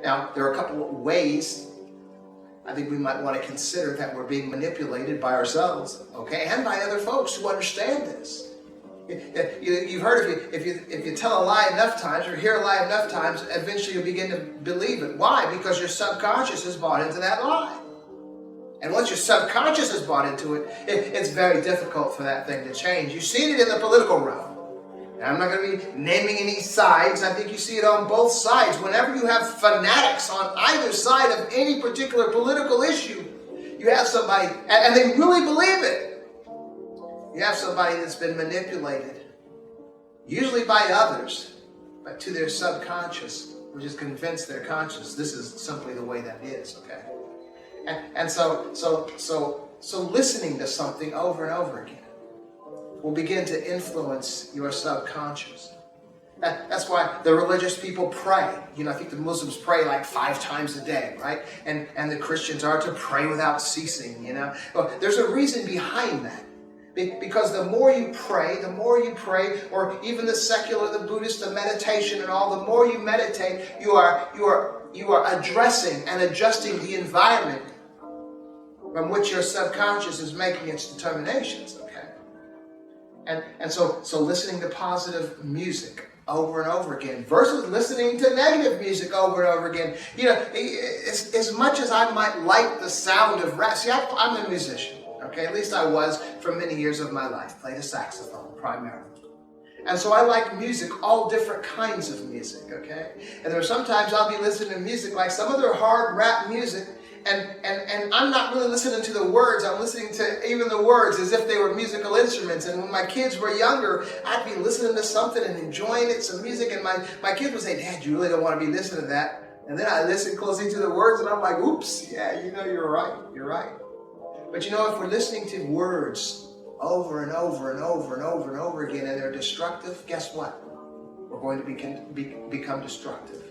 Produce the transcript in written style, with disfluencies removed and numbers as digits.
Now, there are a couple of ways I think we might want to consider that we're being manipulated by ourselves, okay, and by other folks who understand this. You've heard if you tell a lie enough times or hear a lie enough times, eventually you'll begin to believe it. Why? Because your subconscious has bought into that lie. And once your subconscious has bought into it, it's very difficult for that thing to change. You've seen it in the political realm. And I'm not going to be naming any sides. I think you see it on both sides. Whenever you have fanatics on either side of any particular political issue, you have somebody, and they really believe it. You have somebody that's been manipulated, usually by others, but to their subconscious, which is convinced their conscious this is simply the way that is, okay? And so listening to something over and over again will begin to influence your subconscious. That's why the religious people pray. I think the Muslims pray like 5 times a day, right? And the Christians are to pray without ceasing, Well, there's a reason behind that. Because the more you pray, or even the secular, the Buddhist, the meditation and all, the more you meditate, you are addressing and adjusting the environment from which your subconscious is making its determinations, okay? And so listening to positive music over and over again versus listening to negative music over and over again. As much as I might like the sound of rap, see, I'm a musician. Okay, at least I was for many years of my life. Played a saxophone primarily. And so I like music, all different kinds of music, okay? And there are sometimes I'll be listening to music like some of their hard rap music, and I'm not really listening to the words. I'm listening to even the words as if they were musical instruments. And when my kids were younger, I'd be listening to something and enjoying it, some music, and my kids would say, "Dad, you really don't want to be listening to that." And then I listen closely to the words, and I'm like, "Oops, yeah, you're right." But if we're listening to words over and over and over and over and over again, and they're destructive, guess what? We're going to become destructive.